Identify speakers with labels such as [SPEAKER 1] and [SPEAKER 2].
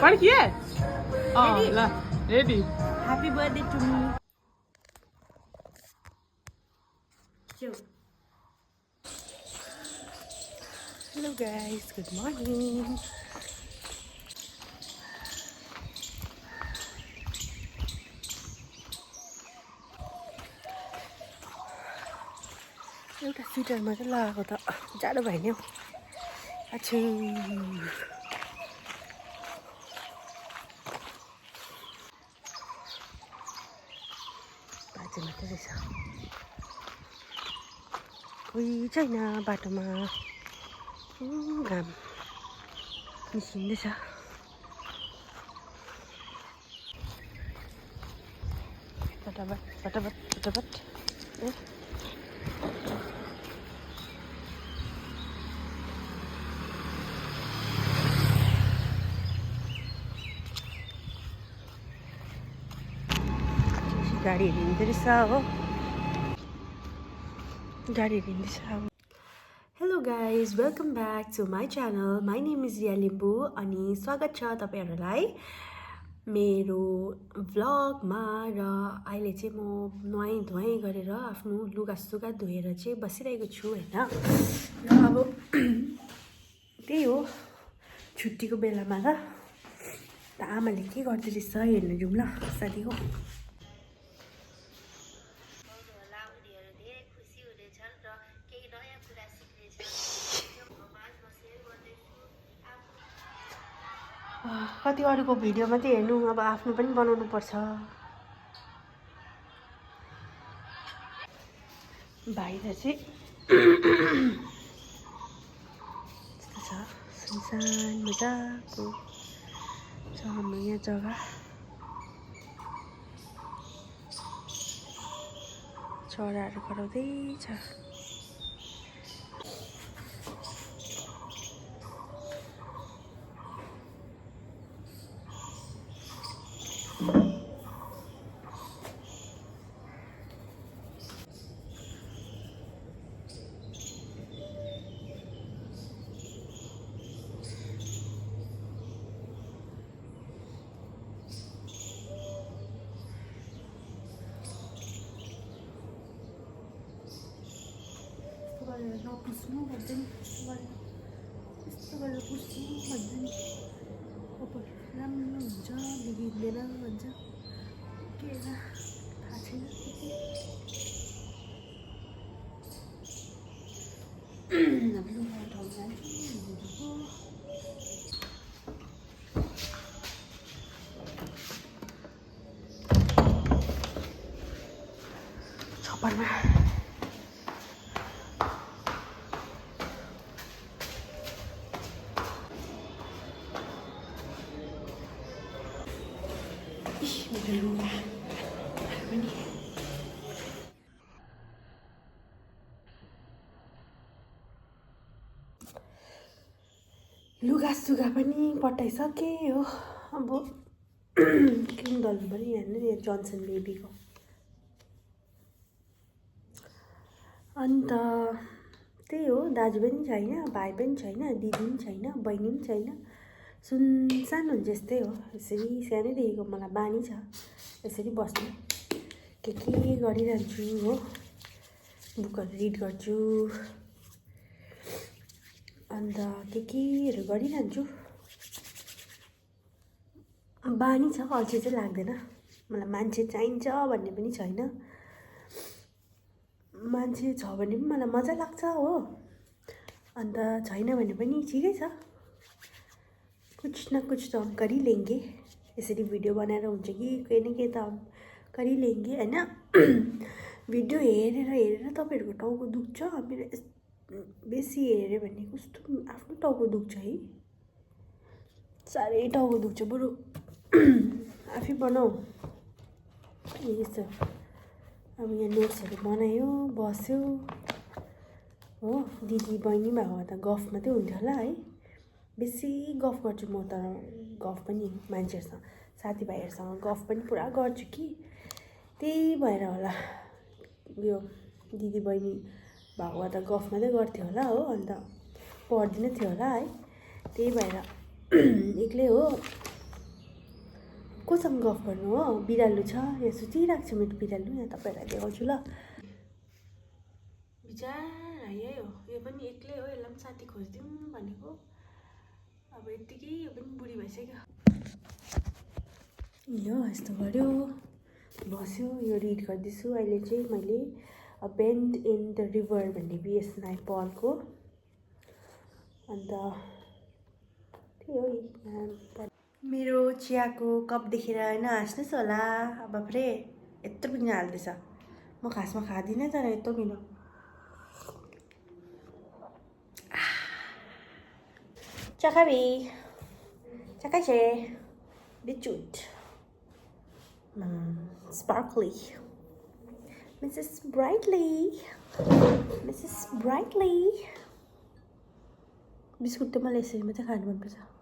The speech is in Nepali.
[SPEAKER 1] पड्किए ल ready
[SPEAKER 2] Happy birthday to me.
[SPEAKER 1] Hello guys, good morning. एउटा स्वेटर मात्रै लगाएको त जाडो भयो नि हौ आछु बाजे मात्रै रहेछ कोही छैन बाटोमा घाम निस्किँदैछ फटाफट फटाफट फटाफट गाडी हिँड्दैछ हो गाडी हिँड्दैछ hello guys welcome back to my channel my name is Riya Limbu अनि स्वागत छ तपाईँहरूलाई मेरो भ्लगमा र अहिले चाहिँ म नुहाई धुवाई गरेर आफ्नो लुगासुगा धोएर चाहिँ बसिरहेको छु होइन र अब त्यही हो छुट्टीको बेलामा त आमाले के गर्दो रहेछ हेर्नु जाउँ ल साथीको कति अरूको भिडियो मात्रै हेर्नु अब आफ्नो पनि बनाउनु पर्छ बाहिर चाहिँ यस्तो छ सुनसान मजाको छ हाम्रो यहाँ जग्गा चराहरू कराउँदैछ नपुस्नु भन्छ नि यस्तो गरेर पुस्नु भन्छ नि अब राम्रो हुन्छ बिग्रिँदैन भन्छ के थाहा छैन अब लुगा ठाउँ जान्छु छप्परमा लुगासुगा पनि पठाइसके हो अब क्रिम दल्नु पनि हेर्नु नि जोन्सन बेबीको अन्त त्यही हो दाजु पनि छैन भाइ पनि छैन दिदी पनि छैन बहिनी पनि छैन सुनसान हुन्छ यस्तै हो यसरी सानैदेखिको मलाई बानी छ यसरी बस्नु के गरिरहन्छु हो बुकहरू रिड गर्छु अन्त केहरू गरिरहन्छु बानी छ अल्छी चाहिँ लाग्दैन मलाई मान्छे चाहिन्छ भन्ने पनि छैन मान्छे छ भने पनि मलाई मजा लाग्छ हो अन्त छैन भने पनि ठिकै छ कुछ न कुछ त हम कर ही लेंगे यसरी भिडियो बनाएर हुन्छ कि केही न केही त हम कर ही लेंगे हैन भिडियो हेरेर तपाईँहरूको टाउको दुख्छ मेरो बेसी हेऱ्यो भने कस्तो आफ्नो टाउको दुख्छ है साह्रै टाउको दुख्छ बरु आफै बनाऊ यस्तो अब यहाँ नोट्सहरू बनायो बस्यो हो दिदी बहिनी भएको त गफ मात्रै हुन्थ्यो होला है बेसी गफ गर्छु म त गफ पनि मान्छेहरूसँग साथीभाइहरूसँग गफ पनि पुरा गर्छु कि त्यही भएर होला यो दिदी बहिनी भएको त गफ मात्रै गर्थ्यो होला हो अन्त पढ्दिन थियो होला है त्यही भएर एक्लै हो कोसँग गफ गर्नु हो बिरालो छ यहाँ सुतिरहेको छ मेरो बिरालो यहाँ तपाईँहरूलाई देखाउँछु ल बिचारा यही हो यो पनि एक्लै हो यसलाई पनि साथी खोजिदिउँ भनेको अब यत्तिकै यो पनि बुढी भइसक्यो यो यस्तो गर्यो बस्यो यो रिड गर्दैछु अहिले चाहिँ मैले A Bend in the River भन्ने बिएस नाइपलको अन्त त्यही हो मेरो चियाको कप देखेर होइन हाँस्नुहोस् होला अब बाफ्रे यत्रो पिग्न हाल्दैछ म खासमा खाँदिनँ तर यत्रो पिन चकाबी चकाचे बिचुट sparkly Mrs. Brightly बिस्कुट त मलाई यसरी मात्रै खानु मनपर्छ